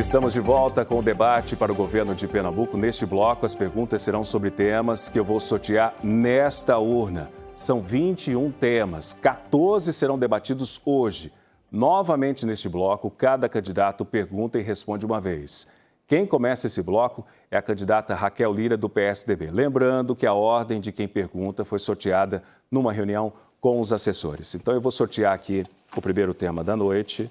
Estamos de volta com o debate para o governo de Pernambuco. Neste bloco, as perguntas serão sobre temas que eu vou sortear nesta urna. São 21 temas, 14 serão debatidos hoje. Novamente neste bloco, cada candidato pergunta e responde uma vez. Quem começa esse bloco é a candidata Raquel Lira, do PSDB. Lembrando que a ordem de quem pergunta foi sorteada numa reunião com os assessores. Então, eu vou sortear aqui o primeiro tema da noite.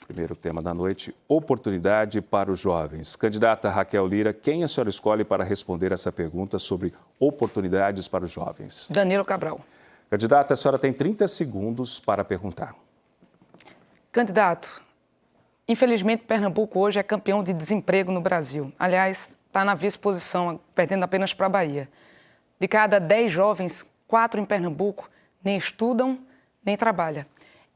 Primeiro tema da noite, oportunidade para os jovens. Candidata Raquel Lira, quem a senhora escolhe para responder essa pergunta sobre oportunidades para os jovens? Danilo Cabral. Candidata, a senhora tem 30 segundos para perguntar. Candidato, infelizmente Pernambuco hoje é campeão de desemprego no Brasil. Aliás, está na vice-posição, perdendo apenas para a Bahia. De cada 10 jovens, 4 em Pernambuco nem estudam, nem trabalham.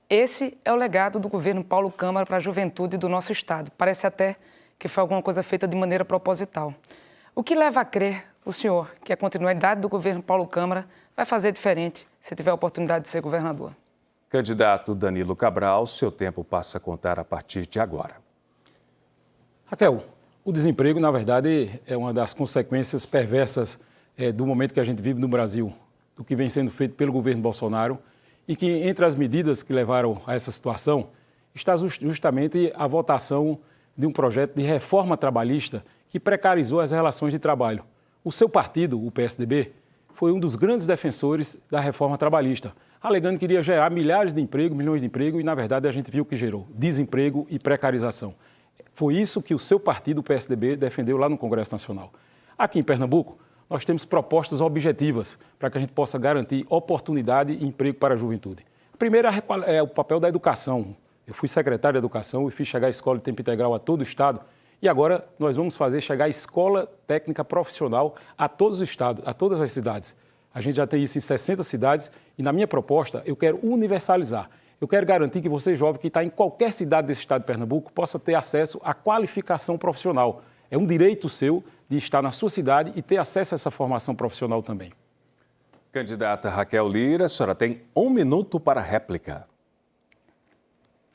Esse é o legado do governo Paulo Câmara para a juventude do nosso estado. Parece até que foi alguma coisa feita de maneira proposital. O que leva a crer o senhor que a continuidade do governo Paulo Câmara vai fazer diferente se tiver a oportunidade de ser governador? Candidato Danilo Cabral, seu tempo passa a contar a partir de agora. Raquel, o desemprego, na verdade, é uma das consequências perversas do momento que a gente vive no Brasil, do que vem sendo feito pelo governo Bolsonaro, e que entre as medidas que levaram a essa situação está justamente a votação de um projeto de reforma trabalhista que precarizou as relações de trabalho. O seu partido, o PSDB, foi um dos grandes defensores da reforma trabalhista, alegando que iria gerar milhares de empregos, milhões de empregos, e na verdade a gente viu o que gerou: desemprego e precarização. Foi isso que o seu partido, o PSDB, defendeu lá no Congresso Nacional. Aqui em Pernambuco, nós temos propostas objetivas para que a gente possa garantir oportunidade e emprego para a juventude. A primeira é o papel da educação. Eu fui secretário de Educação e fiz chegar a escola de tempo integral a todo o estado. E agora nós vamos fazer chegar a escola técnica profissional a todos os estados, a todas as cidades. A gente já tem isso em 60 cidades e na minha proposta eu quero universalizar. Eu quero garantir que você, jovem que está em qualquer cidade desse estado de Pernambuco, possa ter acesso à qualificação profissional. É um direito seu de estar na sua cidade e ter acesso a essa formação profissional também. Candidata Raquel Lira, a senhora tem 1 minuto para a réplica.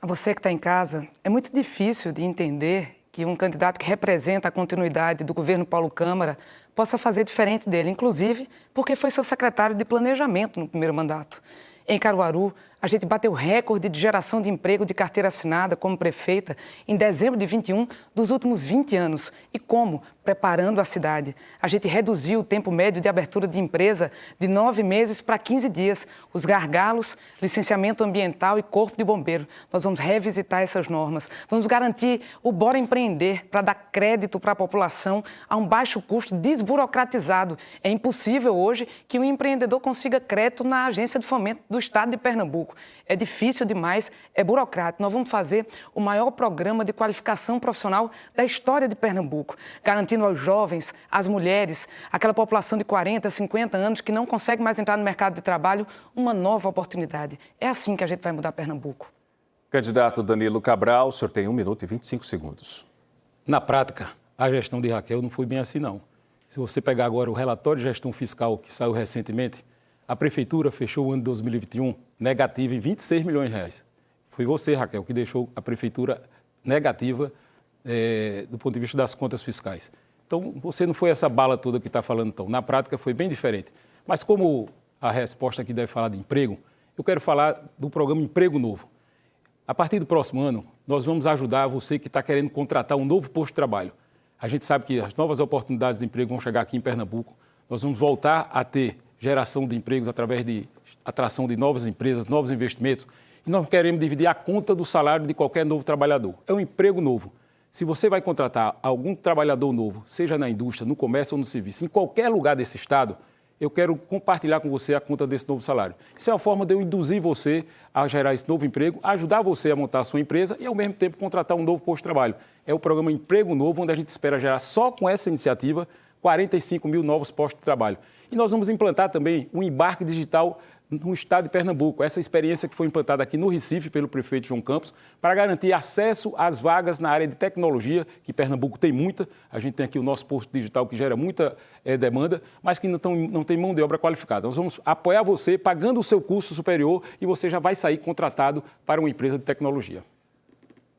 A você que está em casa, é muito difícil de entender que um candidato que representa a continuidade do governo Paulo Câmara possa fazer diferente dele, inclusive porque foi seu secretário de Planejamento no primeiro mandato. Em Caruaru, a gente bateu recorde de geração de emprego de carteira assinada como prefeita em dezembro de 21 dos últimos 20 anos. E como? Preparando a cidade. A gente reduziu o tempo médio de abertura de empresa de 9 meses para 15 dias. Os gargalos, licenciamento ambiental e corpo de bombeiro. Nós vamos revisitar essas normas. Vamos garantir o Bora Empreender para dar crédito para a população a um baixo custo desburocratizado. É impossível hoje que um empreendedor consiga crédito na Agência de Fomento do Estado de Pernambuco. É difícil demais, é burocrático. Nós vamos fazer o maior programa de qualificação profissional da história de Pernambuco, garantindo aos jovens, às mulheres, aquela população de 40, 50 anos que não consegue mais entrar no mercado de trabalho, uma nova oportunidade. É assim que a gente vai mudar Pernambuco. Candidato Danilo Cabral, o senhor tem 1 minuto e 25 segundos. Na prática, a gestão de Raquel não foi bem assim, não. Se você pegar agora o relatório de gestão fiscal que saiu recentemente, a Prefeitura fechou o ano de 2021 negativo em 26 milhões de reais. Foi você, Raquel, que deixou a Prefeitura negativa do ponto de vista das contas fiscais. Então, você não foi essa bala toda que está falando, então. Na prática, foi bem diferente. Mas como a resposta aqui deve falar de emprego, eu quero falar do programa Emprego Novo. A partir do próximo ano, nós vamos ajudar você que está querendo contratar um novo posto de trabalho. A gente sabe que as novas oportunidades de emprego vão chegar aqui em Pernambuco. Nós vamos voltar a ter geração de empregos através de atração de novas empresas, novos investimentos. E nós queremos dividir a conta do salário de qualquer novo trabalhador. É um emprego novo. Se você vai contratar algum trabalhador novo, seja na indústria, no comércio ou no serviço, em qualquer lugar desse estado, eu quero compartilhar com você a conta desse novo salário. Isso é uma forma de eu induzir você a gerar esse novo emprego, ajudar você a montar a sua empresa e, ao mesmo tempo, contratar um novo posto de trabalho. É o programa Emprego Novo, onde a gente espera gerar só com essa iniciativa 45 mil novos postos de trabalho. E nós vamos implantar também um embarque digital no estado de Pernambuco. Essa experiência que foi implantada aqui no Recife pelo prefeito João Campos, para garantir acesso às vagas na área de tecnologia, que Pernambuco tem muita. A gente tem aqui o nosso posto digital que gera muita demanda, mas que não tem mão de obra qualificada. Nós vamos apoiar você pagando o seu curso superior e você já vai sair contratado para uma empresa de tecnologia.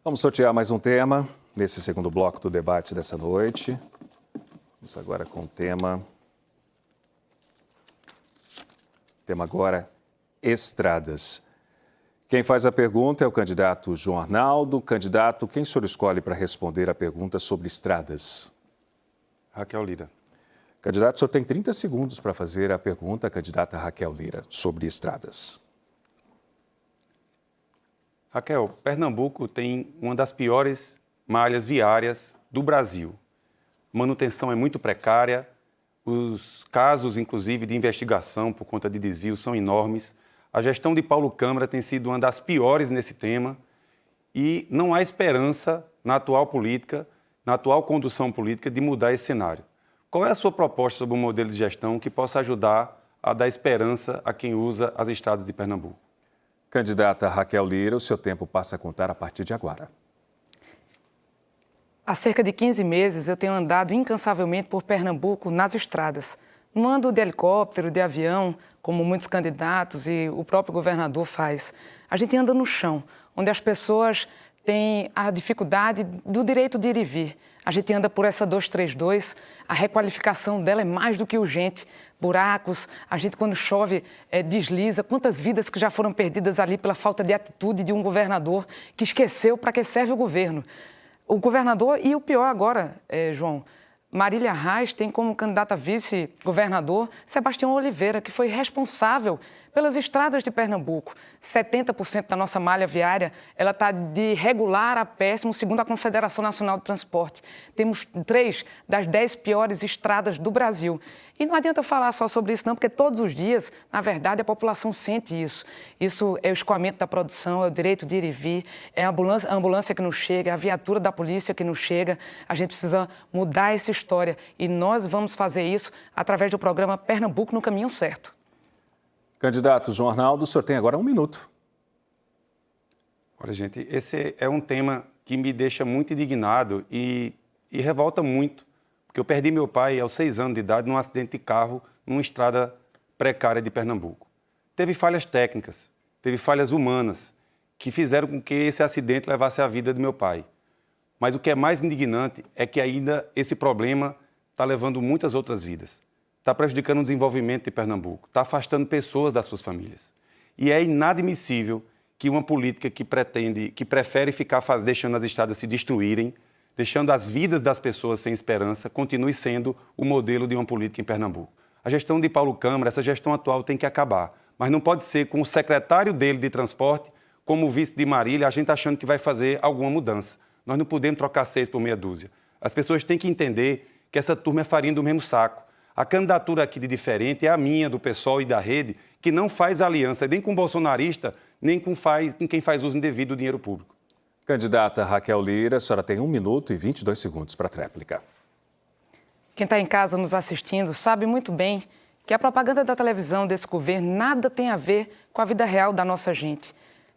Vamos sortear mais um tema nesse segundo bloco do debate dessa noite. Vamos agora com o tema agora, estradas. Quem faz a pergunta é o candidato João Arnaldo. Candidato, quem o senhor escolhe para responder a pergunta sobre estradas? Raquel Lira. Candidato, o senhor tem 30 segundos para fazer a pergunta à candidata Raquel Lira sobre estradas. Raquel, Pernambuco tem uma das piores malhas viárias do Brasil. Manutenção é muito precária, os casos, inclusive, de investigação por conta de desvio são enormes. A gestão de Paulo Câmara tem sido uma das piores nesse tema e não há esperança na atual política, na atual condução política, de mudar esse cenário. Qual é a sua proposta sobre um modelo de gestão que possa ajudar a dar esperança a quem usa as estradas de Pernambuco? Candidata Raquel Lira, o seu tempo passa a contar a partir de agora. Há cerca de 15 meses eu tenho andado incansavelmente por Pernambuco nas estradas. Não ando de helicóptero, de avião, como muitos candidatos e o próprio governador faz. A gente anda no chão, onde as pessoas têm a dificuldade do direito de ir e vir. A gente anda por essa 232, a requalificação dela é mais do que urgente. Buracos, a gente quando chove desliza. Quantas vidas que já foram perdidas ali pela falta de atitude de um governador que esqueceu para que serve o governo. O governador e o pior agora, João, Marília Reis tem como candidata a vice-governador Sebastião Oliveira, que foi responsável pelas estradas de Pernambuco. 70% da nossa malha viária ela está de regular a péssimo, segundo a Confederação Nacional de Transporte. Temos 3 das 10 piores estradas do Brasil. E não adianta falar só sobre isso não, porque todos os dias, na verdade, a população sente isso. Isso é o escoamento da produção, é o direito de ir e vir, é a ambulância que não chega, é a viatura da polícia que não chega. A gente precisa mudar essa história e nós vamos fazer isso através do programa Pernambuco no Caminho Certo. Candidato João Arnaldo, o senhor tem agora 1 minuto. Olha, gente, esse é um tema que me deixa muito indignado e revolta muito, porque eu perdi meu pai aos 6 anos de idade num acidente de carro numa estrada precária de Pernambuco. Teve falhas técnicas, teve falhas humanas que fizeram com que esse acidente levasse a vida do meu pai. Mas o que é mais indignante é que ainda esse problema está levando muitas outras vidas. Está prejudicando o desenvolvimento de Pernambuco, está afastando pessoas das suas famílias. E é inadmissível que uma política que prefere ficar deixando as estradas se destruírem, deixando as vidas das pessoas sem esperança, continue sendo o modelo de uma política em Pernambuco. A gestão de Paulo Câmara, essa gestão atual tem que acabar, mas não pode ser com o secretário dele de transporte, como o vice de Marília, a gente achando que vai fazer alguma mudança. Nós não podemos trocar 6 por meia dúzia. As pessoas têm que entender que essa turma é farinha do mesmo saco. A candidatura aqui de diferente é a minha, do PSOL e da Rede, que não faz aliança nem com o bolsonarista, nem com quem faz uso indevido do dinheiro público. Candidata Raquel Lira, a senhora tem 1 minuto e 22 segundos para a tréplica. Quem está em casa nos assistindo sabe muito bem que a propaganda da televisão desse governo nada tem a ver com a vida real da nossa gente.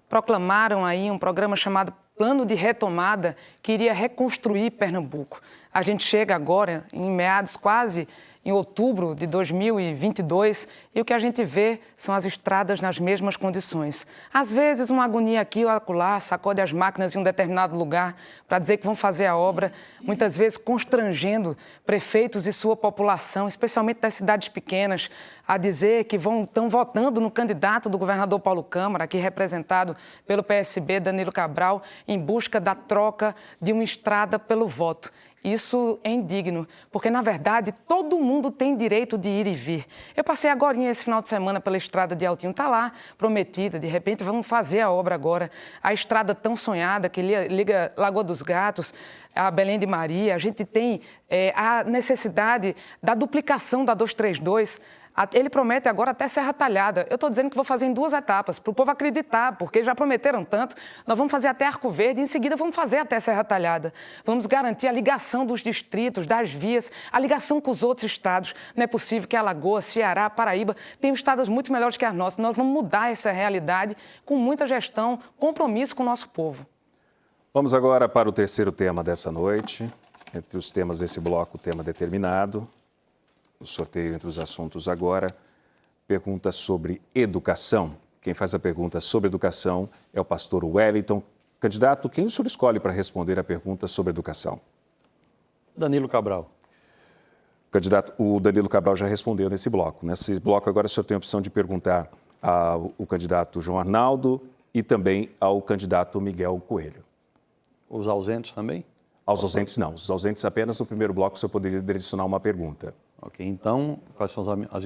Proclamaram aí um programa chamado Plano de Retomada, que iria reconstruir Pernambuco. A gente chega agora, em meados quase em outubro de 2022, e o que a gente vê são as estradas nas mesmas condições. Às vezes, uma agonia aqui ou acolá, sacode as máquinas em um determinado lugar para dizer que vão fazer a obra, muitas vezes constrangendo prefeitos e sua população, especialmente das cidades pequenas, a dizer que estão votando no candidato do governador Paulo Câmara, aqui representado pelo PSB, Danilo Cabral, em busca da troca de uma estrada pelo voto. Isso é indigno, porque, na verdade, todo mundo tem direito de ir e vir. Eu passei agora, esse final de semana, pela estrada de Altinho, está lá, prometida, de repente vamos fazer a obra agora. A estrada tão sonhada que liga Lagoa dos Gatos a Belém de Maria. A gente tem a necessidade da duplicação da 232. Ele promete agora até Serra Talhada. Eu estou dizendo que vou fazer em 2 etapas, para o povo acreditar, porque já prometeram tanto. Nós vamos fazer até Arco Verde e, em seguida, vamos fazer até Serra Talhada. Vamos garantir a ligação dos distritos, das vias, a ligação com os outros estados. Não é possível que Alagoas, Ceará, Paraíba tenham estados muito melhores que as nossas. Nós vamos mudar essa realidade com muita gestão, compromisso com o nosso povo. Vamos agora para o terceiro tema dessa noite. Entre os temas desse bloco, o tema determinado. O sorteio entre os assuntos agora. Pergunta sobre educação. Quem faz a pergunta sobre educação é o pastor Wellington. Candidato, quem o senhor escolhe para responder a pergunta sobre educação? Danilo Cabral. Candidato, o Danilo Cabral já respondeu nesse bloco. Nesse bloco agora o senhor tem a opção de perguntar ao candidato João Arnaldo e também ao candidato Miguel Coelho. Os ausentes também? Aos ausentes não. Os ausentes apenas no primeiro bloco o senhor poderia direcionar uma pergunta. Ok, então quais são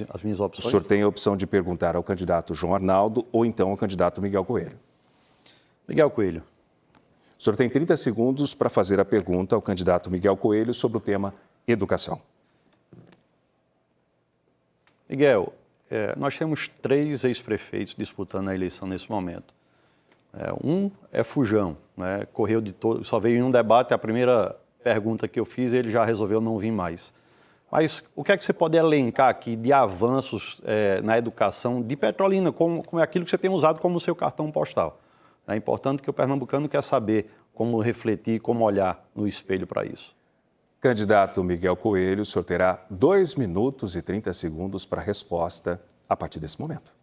as minhas opções? O senhor tem a opção de perguntar ao candidato João Arnaldo ou então ao candidato Miguel Coelho. Miguel Coelho. O senhor tem 30 segundos para fazer a pergunta ao candidato Miguel Coelho sobre o tema educação. Miguel, nós temos 3 ex-prefeitos disputando a eleição nesse momento. Um é Fujão, né? Correu de todo, só veio em um debate, a primeira pergunta que eu fiz, ele já resolveu não vir mais. Mas o que é que você pode elencar aqui de avanços na educação de Petrolina, como é aquilo que você tem usado como seu cartão postal? É importante que o pernambucano quer saber como refletir, como olhar no espelho para isso. Candidato Miguel Coelho, o senhor terá 2 minutos e 30 segundos para a resposta a partir desse momento.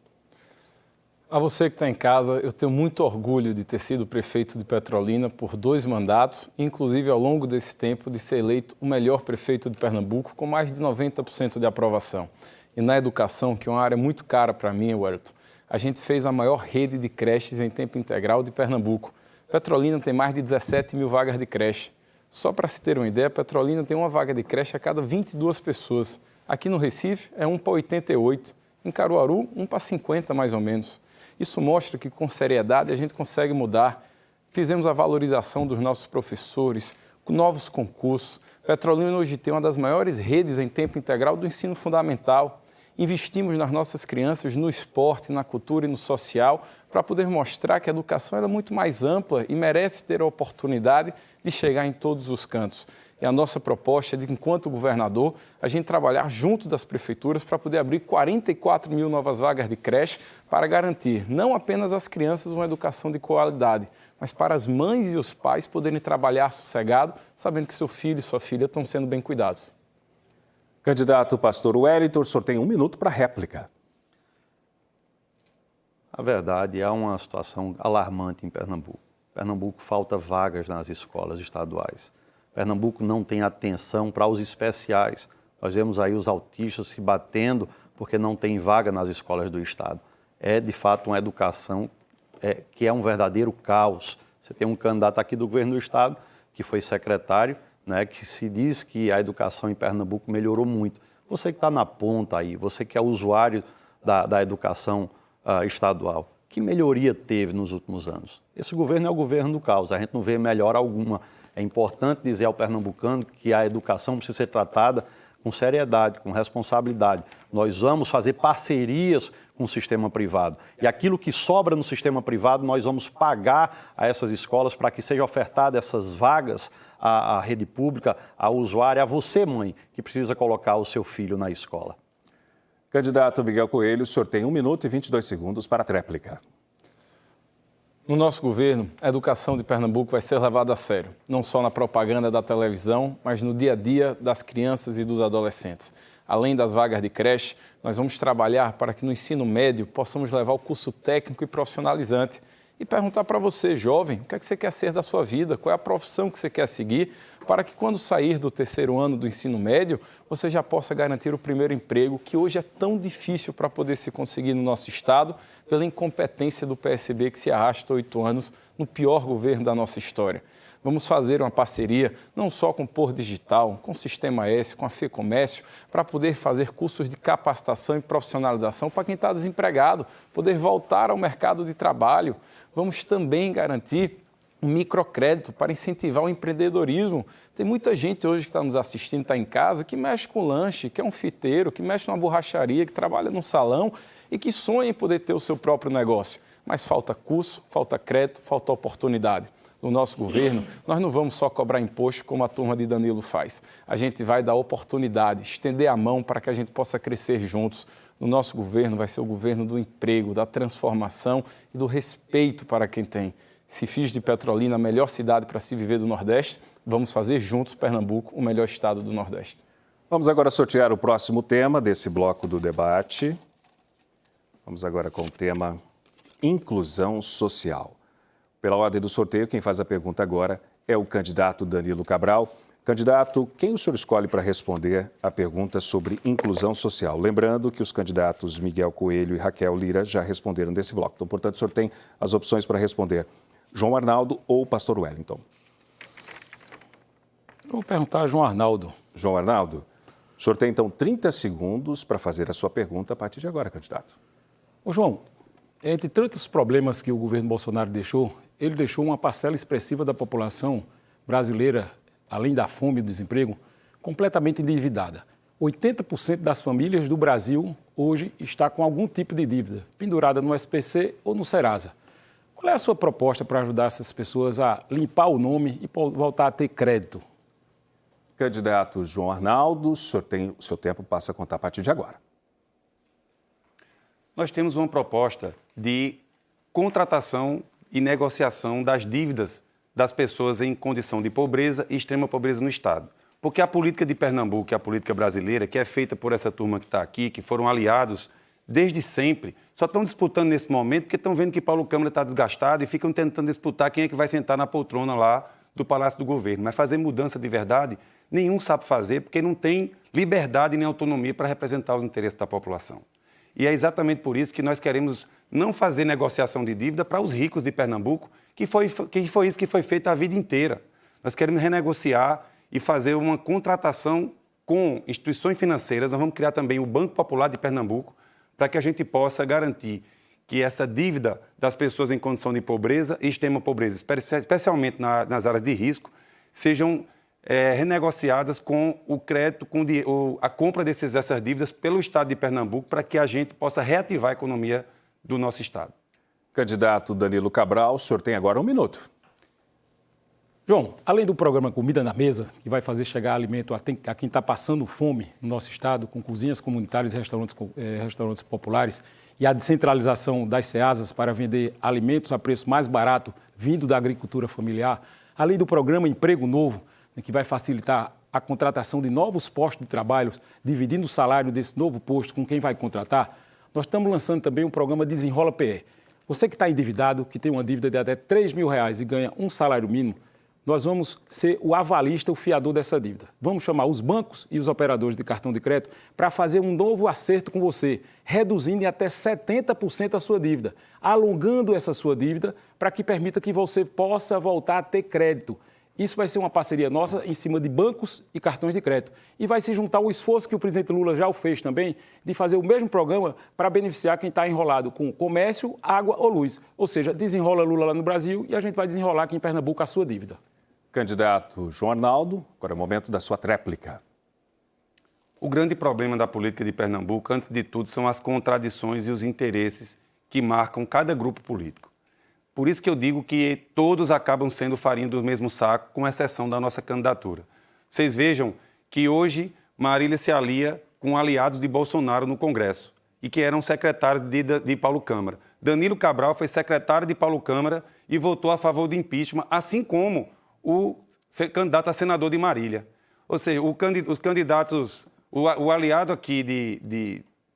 A você que está em casa, eu tenho muito orgulho de ter sido prefeito de Petrolina por 2 mandatos, inclusive ao longo desse tempo de ser eleito o melhor prefeito de Pernambuco com mais de 90% de aprovação. E na educação, que é uma área muito cara para mim, Wellington, a gente fez a maior rede de creches em tempo integral de Pernambuco. Petrolina tem mais de 17 mil vagas de creche. Só para se ter uma ideia, Petrolina tem uma vaga de creche a cada 22 pessoas. Aqui no Recife é 1 para 88, em Caruaru 1 para 50 mais ou menos. Isso mostra que com seriedade a gente consegue mudar. Fizemos a valorização dos nossos professores, com novos concursos. Petrolina hoje tem uma das maiores redes em tempo integral do ensino fundamental. Investimos nas nossas crianças no esporte, na cultura e no social, para poder mostrar que a educação é muito mais ampla e merece ter a oportunidade de chegar em todos os cantos. E a nossa proposta é de, enquanto governador, a gente trabalhar junto das prefeituras para poder abrir 44 mil novas vagas de creche para garantir não apenas às crianças uma educação de qualidade, mas para as mães e os pais poderem trabalhar sossegado, sabendo que seu filho e sua filha estão sendo bem cuidados. Candidato Pastor Wellington, o senhor tem 1 minuto para réplica. A verdade, há uma situação alarmante em Pernambuco. Pernambuco falta vagas nas escolas estaduais. Pernambuco não tem atenção para os especiais. Nós vemos aí os autistas se batendo porque não tem vaga nas escolas do estado. É, de fato, uma educação que é um verdadeiro caos. Você tem um candidato aqui do governo do estado, que foi secretário, né, que se diz que a educação em Pernambuco melhorou muito. Você que está na ponta aí, você que é usuário da educação estadual, que melhoria teve nos últimos anos? Esse governo é o governo do caos, a gente não vê melhora alguma. É importante dizer ao pernambucano que a educação precisa ser tratada com seriedade, com responsabilidade. Nós vamos fazer parcerias com o sistema privado. E aquilo que sobra no sistema privado, nós vamos pagar a essas escolas para que sejam ofertadas essas vagas à rede pública, ao usuário, a você, mãe, que precisa colocar o seu filho na escola. Candidato Miguel Coelho, o senhor tem 1 minuto e 22 segundos para a tréplica. No nosso governo, a educação de Pernambuco vai ser levada a sério, não só na propaganda da televisão, mas no dia a dia das crianças e dos adolescentes. Além das vagas de creche, nós vamos trabalhar para que no ensino médio possamos levar o curso técnico e profissionalizante e perguntar para você, jovem, o que é que você quer ser da sua vida, qual é a profissão que você quer seguir, para que quando sair do 3º ano do ensino médio, você já possa garantir o primeiro emprego, que hoje é tão difícil para poder se conseguir no nosso estado, pela incompetência do PSB que se arrasta 8 anos no pior governo da nossa história. Vamos fazer uma parceria não só com o Por Digital, com o Sistema S, com a FEComércio, para poder fazer cursos de capacitação e profissionalização para quem está desempregado, poder voltar ao mercado de trabalho. Vamos também garantir um microcrédito para incentivar o empreendedorismo. Tem muita gente hoje que está nos assistindo, está em casa, que mexe com lanche, que é um fiteiro, que mexe numa borracharia, que trabalha num salão e que sonha em poder ter o seu próprio negócio. Mas falta curso, falta crédito, falta oportunidade. No nosso governo, nós não vamos só cobrar imposto como a turma de Danilo faz. A gente vai dar oportunidade, estender a mão para que a gente possa crescer juntos. No nosso governo vai ser o governo do emprego, da transformação e do respeito para quem tem. Se fiz de Petrolina a melhor cidade para se viver do Nordeste, vamos fazer juntos Pernambuco o melhor estado do Nordeste. Vamos agora sortear o próximo tema desse bloco do debate. Vamos agora com o tema inclusão social. Pela ordem do sorteio, quem faz a pergunta agora é o candidato Danilo Cabral. Candidato, quem o senhor escolhe para responder a pergunta sobre inclusão social? Lembrando que os candidatos Miguel Coelho e Raquel Lira já responderam desse bloco. Então, portanto, o senhor tem as opções para responder João Arnaldo ou Pastor Wellington. Eu vou perguntar a João Arnaldo. João Arnaldo, o senhor tem, então, 30 segundos para fazer a sua pergunta a partir de agora, candidato. Ô, João, entre tantos problemas que o governo Bolsonaro deixou, ele deixou uma parcela expressiva da população brasileira, além da fome e do desemprego, completamente endividada. 80% das famílias do Brasil hoje está com algum tipo de dívida, pendurada no SPC ou no Serasa. Qual é a sua proposta para ajudar essas pessoas a limpar o nome e voltar a ter crédito? Candidato João Arnaldo, o seu tempo passa a contar a partir de agora. Nós temos uma proposta de contratação e negociação das dívidas das pessoas em condição de pobreza e extrema pobreza no Estado. Porque a política de Pernambuco, a política brasileira, que é feita por essa turma que está aqui, que foram aliados desde sempre, só estão disputando nesse momento porque estão vendo que Paulo Câmara está desgastado e ficam tentando disputar quem é que vai sentar na poltrona lá do Palácio do Governo. Mas fazer mudança de verdade, nenhum sabe fazer porque não tem liberdade nem autonomia para representar os interesses da população. E é exatamente por isso que nós queremos não fazer negociação de dívida para os ricos de Pernambuco, que foi isso que foi feito a vida inteira. Nós queremos renegociar e fazer uma contratação com instituições financeiras. Nós vamos criar também o Banco Popular de Pernambuco, para que a gente possa garantir que essa dívida das pessoas em condição de pobreza e extrema pobreza, especialmente nas áreas de risco, sejam renegociadas com o crédito, com a compra dessas dívidas pelo Estado de Pernambuco, para que a gente possa reativar a economia do nosso Estado. Candidato Danilo Cabral, o senhor tem agora 1 minuto. João, além do programa Comida na Mesa, que vai fazer chegar alimento a quem está passando fome no nosso estado, com cozinhas comunitárias e restaurantes populares, e a descentralização das CEASAs para vender alimentos a preço mais barato, vindo da agricultura familiar, além do programa Emprego Novo, que vai facilitar a contratação de novos postos de trabalho, dividindo o salário desse novo posto com quem vai contratar, nós estamos lançando também um programa Desenrola PE. Você que está endividado, que tem uma dívida de até R$3 mil e ganha um salário mínimo, nós vamos ser o avalista, o fiador dessa dívida. Vamos chamar os bancos e os operadores de cartão de crédito para fazer um novo acerto com você, reduzindo em até 70% a sua dívida, alongando essa sua dívida para que permita que você possa voltar a ter crédito. Isso vai ser uma parceria nossa em cima de bancos e cartões de crédito. E vai se juntar o esforço que o presidente Lula já o fez também, de fazer o mesmo programa para beneficiar quem está enrolado com comércio, água ou luz. Ou seja, desenrola Lula lá no Brasil e a gente vai desenrolar aqui em Pernambuco a sua dívida. Candidato João Arnaldo, agora é o momento da sua tréplica. O grande problema da política de Pernambuco, antes de tudo, são as contradições e os interesses que marcam cada grupo político. Por isso que eu digo que todos acabam sendo farinha do mesmo saco, com exceção da nossa candidatura. Vocês vejam que hoje Marília se alia com aliados de Bolsonaro no Congresso e que eram secretários de Paulo Câmara. Danilo Cabral foi secretário de Paulo Câmara e votou a favor do impeachment, assim como o candidato a senador de Marília. Ou seja, os candidatos, o aliado aqui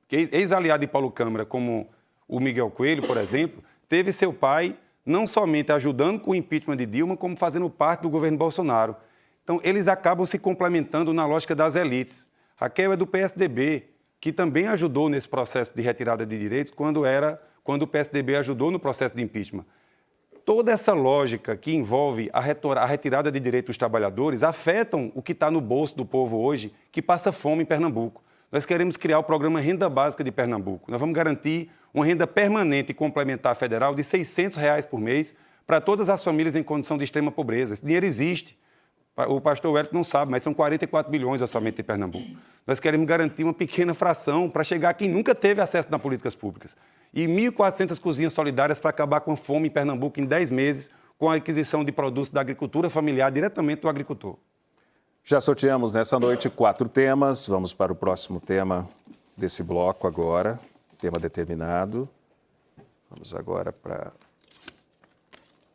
ex-aliado de Paulo Câmara, como o Miguel Coelho, por exemplo, teve seu pai não somente ajudando com o impeachment de Dilma, como fazendo parte do governo Bolsonaro. Então, eles acabam se complementando na lógica das elites. Raquel é do PSDB, que também ajudou nesse processo de retirada de direitos quando o PSDB ajudou no processo de impeachment. Toda essa lógica que envolve a retirada de direitos dos trabalhadores afetam o que está no bolso do povo hoje, que passa fome em Pernambuco. Nós queremos criar o programa Renda Básica de Pernambuco. Nós vamos garantir uma renda permanente e complementar federal de R$ 600 por mês para todas as famílias em condição de extrema pobreza. Esse dinheiro existe. O pastor Wellington não sabe, mas são 44 bilhões o orçamento de Pernambuco. Nós queremos garantir uma pequena fração para chegar a quem nunca teve acesso nas políticas públicas. E 1.400 cozinhas solidárias para acabar com a fome em Pernambuco em 10 meses, com a aquisição de produtos da agricultura familiar diretamente do agricultor. Já sorteamos nessa noite 4 temas. Vamos para o próximo tema desse bloco agora. Tema determinado. Vamos agora para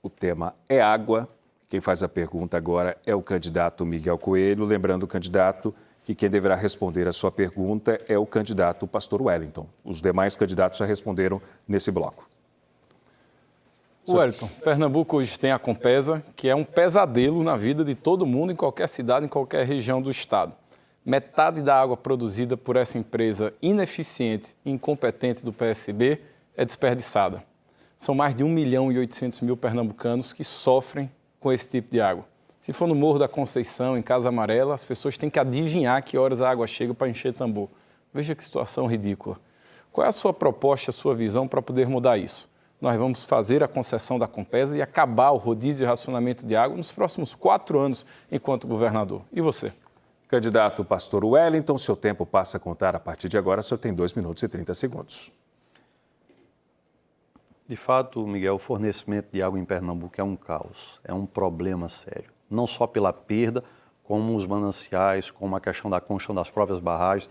o tema é água. Quem faz a pergunta agora é o candidato Miguel Coelho. Lembrando, candidato, que quem deverá responder a sua pergunta é o candidato Pastor Wellington. Os demais candidatos já responderam nesse bloco. Wellington, Pernambuco hoje tem a Compesa, que é um pesadelo na vida de todo mundo, em qualquer cidade, em qualquer região do estado. Metade da água produzida por essa empresa ineficiente e incompetente do PSB é desperdiçada. São mais de 1.800.000 pernambucanos que sofrem com esse tipo de água. Se for no Morro da Conceição, em Casa Amarela, as pessoas têm que adivinhar que horas a água chega para encher tambor. Veja que situação ridícula. Qual é a sua proposta, a sua visão para poder mudar isso? Nós vamos fazer a concessão da Compesa e acabar o rodízio e racionamento de água nos próximos 4 anos enquanto governador. E você? Candidato Pastor Wellington, seu tempo passa a contar a partir de agora. O senhor tem 2 minutos e 30 segundos. De fato, Miguel, o fornecimento de água em Pernambuco é um caos, é um problema sério. Não só pela perda, como os mananciais, como a questão da construção das próprias barragens.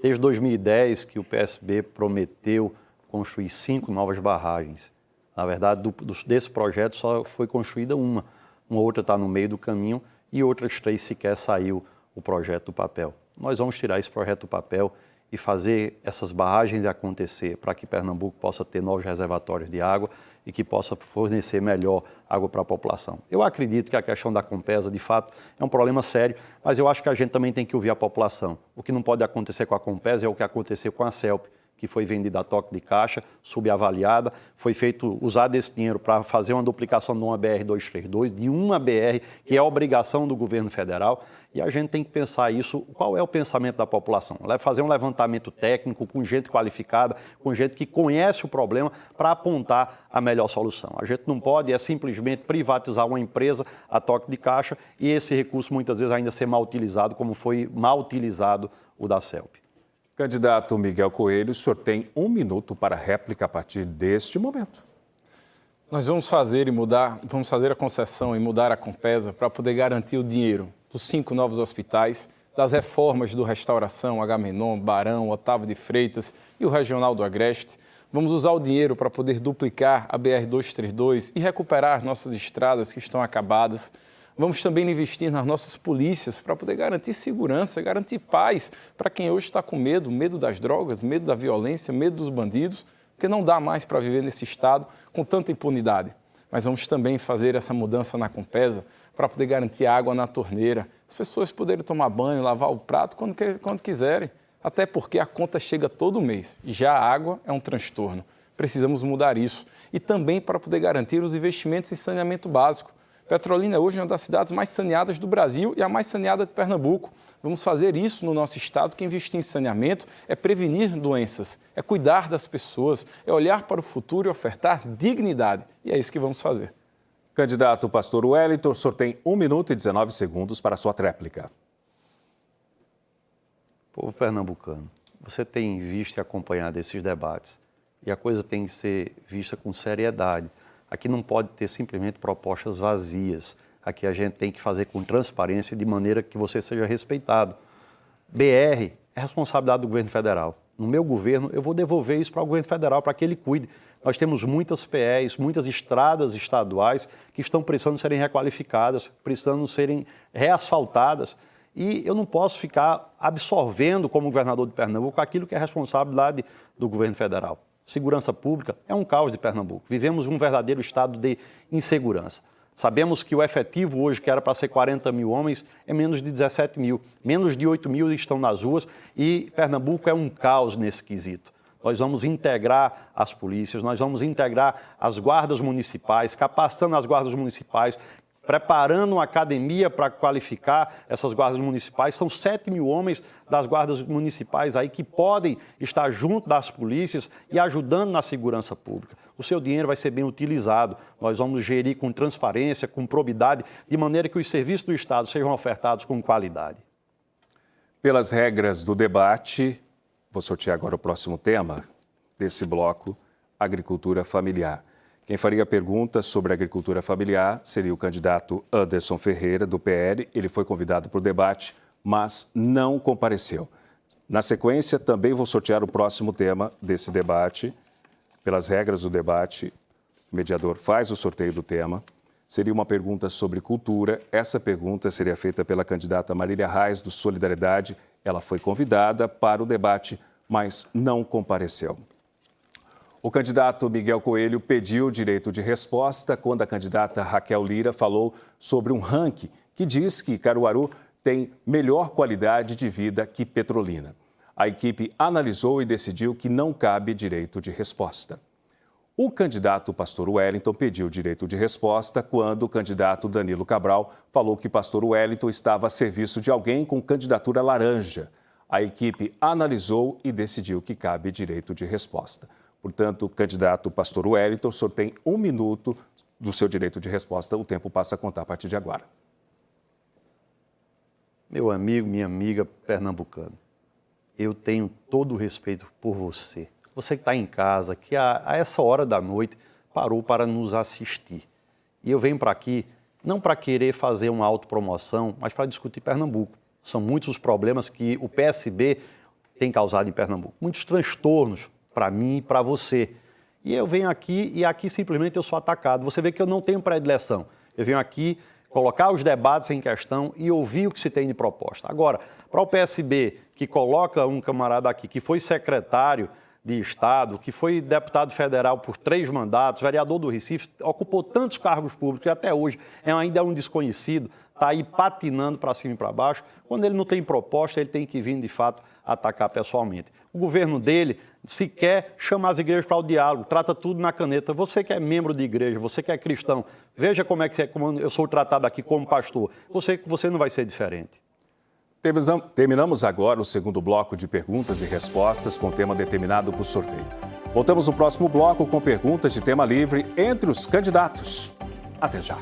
Desde 2010 que o PSB prometeu construir 5 novas barragens. Na verdade, desse projeto só foi construída uma outra está no meio do caminho e outras 3 sequer saiu o projeto do papel. Nós vamos tirar esse projeto do papel e fazer essas barragens acontecer para que Pernambuco possa ter novos reservatórios de água e que possa fornecer melhor água para a população. Eu acredito que a questão da Compesa, de fato, é um problema sério, mas eu acho que a gente também tem que ouvir a população. O que não pode acontecer com a Compesa é o que aconteceu com a CELP, que foi vendida a toque de caixa, subavaliada, foi usado esse dinheiro para fazer uma duplicação de uma BR-232, de uma BR, que é obrigação do governo federal, e a gente tem que pensar isso, qual é o pensamento da população? Fazer um levantamento técnico com gente qualificada, com gente que conhece o problema, para apontar a melhor solução. A gente não pode simplesmente privatizar uma empresa a toque de caixa e esse recurso muitas vezes ainda ser mal utilizado, como foi mal utilizado o da CELP. Candidato Miguel Coelho, o senhor tem 1 minuto para réplica a partir deste momento. Nós vamos fazer a concessão e mudar a Compesa para poder garantir o dinheiro dos 5 novos hospitais, das reformas do Restauração, Agamenon, Barão, Otávio de Freitas e o Regional do Agreste. Vamos usar o dinheiro para poder duplicar a BR-232 e recuperar nossas estradas que estão acabadas. Vamos também investir nas nossas polícias para poder garantir segurança, garantir paz para quem hoje está com medo das drogas, medo da violência, medo dos bandidos, porque não dá mais para viver nesse estado com tanta impunidade. Mas vamos também fazer essa mudança na Compesa para poder garantir água na torneira, as pessoas poderem tomar banho, lavar o prato quando quiserem, até porque a conta chega todo mês e já a água é um transtorno. Precisamos mudar isso e também para poder garantir os investimentos em saneamento básico. Petrolina hoje é uma das cidades mais saneadas do Brasil e a mais saneada de Pernambuco. Vamos fazer isso no nosso estado, que investir em saneamento é prevenir doenças, é cuidar das pessoas, é olhar para o futuro e ofertar dignidade. E é isso que vamos fazer. Candidato Pastor Wellington, o senhor tem 1 minuto e 19 segundos para a sua tréplica. Povo pernambucano, você tem visto e acompanhado esses debates e a coisa tem que ser vista com seriedade. Aqui não pode ter simplesmente propostas vazias. Aqui a gente tem que fazer com transparência de maneira que você seja respeitado. BR é responsabilidade do governo federal. No meu governo, eu vou devolver isso para o governo federal, para que ele cuide. Nós temos muitas PEs, muitas estradas estaduais que estão precisando serem requalificadas, precisando serem reasfaltadas. E eu não posso ficar absorvendo, como governador de Pernambuco, aquilo que é responsabilidade do governo federal. Segurança pública é um caos de Pernambuco. Vivemos um verdadeiro estado de insegurança. Sabemos que o efetivo hoje, que era para ser 40 mil homens, é menos de 17 mil. Menos de 8 mil estão nas ruas e Pernambuco é um caos nesse quesito. Nós vamos integrar as polícias, nós vamos integrar as guardas municipais, capacitando as guardas municipais, preparando uma academia para qualificar essas guardas municipais. São 7 mil homens das guardas municipais aí que podem estar junto das polícias e ajudando na segurança pública. O seu dinheiro vai ser bem utilizado. Nós vamos gerir com transparência, com probidade, de maneira que os serviços do Estado sejam ofertados com qualidade. Pelas regras do debate, vou sortear agora o próximo tema desse bloco, agricultura familiar. Quem faria perguntas sobre agricultura familiar seria o candidato Anderson Ferreira, do PL. Ele foi convidado para o debate, mas não compareceu. Na sequência, também vou sortear o próximo tema desse debate. Pelas regras do debate, o mediador faz o sorteio do tema. Seria uma pergunta sobre cultura. Essa pergunta seria feita pela candidata Marília Reis, do Solidariedade. Ela foi convidada para o debate, mas não compareceu. O candidato Miguel Coelho pediu direito de resposta quando a candidata Raquel Lira falou sobre um ranking que diz que Caruaru tem melhor qualidade de vida que Petrolina. A equipe analisou e decidiu que não cabe direito de resposta. O candidato Pastor Wellington pediu direito de resposta quando o candidato Danilo Cabral falou que Pastor Wellington estava a serviço de alguém com candidatura laranja. A equipe analisou e decidiu que cabe direito de resposta. Portanto, o candidato Pastor Wellington, o senhor tem 1 minuto do seu direito de resposta. O tempo passa a contar a partir de agora. Meu amigo, minha amiga pernambucano, eu tenho todo o respeito por você. Você que está em casa, que a essa hora da noite parou para nos assistir. E eu venho para aqui não para querer fazer uma autopromoção, mas para discutir Pernambuco. São muitos os problemas que o PSB tem causado em Pernambuco. Muitos transtornos para mim e para você. E eu venho aqui e aqui simplesmente eu sou atacado. Você vê que eu não tenho predileção. Eu venho aqui colocar os debates em questão e ouvir o que se tem de proposta. Agora, para o PSB, que coloca um camarada aqui que foi secretário de Estado, que foi deputado federal por 3 mandatos, vereador do Recife, ocupou tantos cargos públicos e até hoje ainda é um desconhecido, está aí patinando para cima e para baixo. Quando ele não tem proposta, ele tem que vir, de fato, atacar pessoalmente. O governo dele sequer chama as igrejas para o diálogo, trata tudo na caneta. Você que é membro de igreja, você que é cristão, veja como eu sou tratado aqui como pastor. Você não vai ser diferente. Terminamos agora o segundo bloco de perguntas e respostas com tema determinado por sorteio. Voltamos no próximo bloco com perguntas de tema livre entre os candidatos. Até já.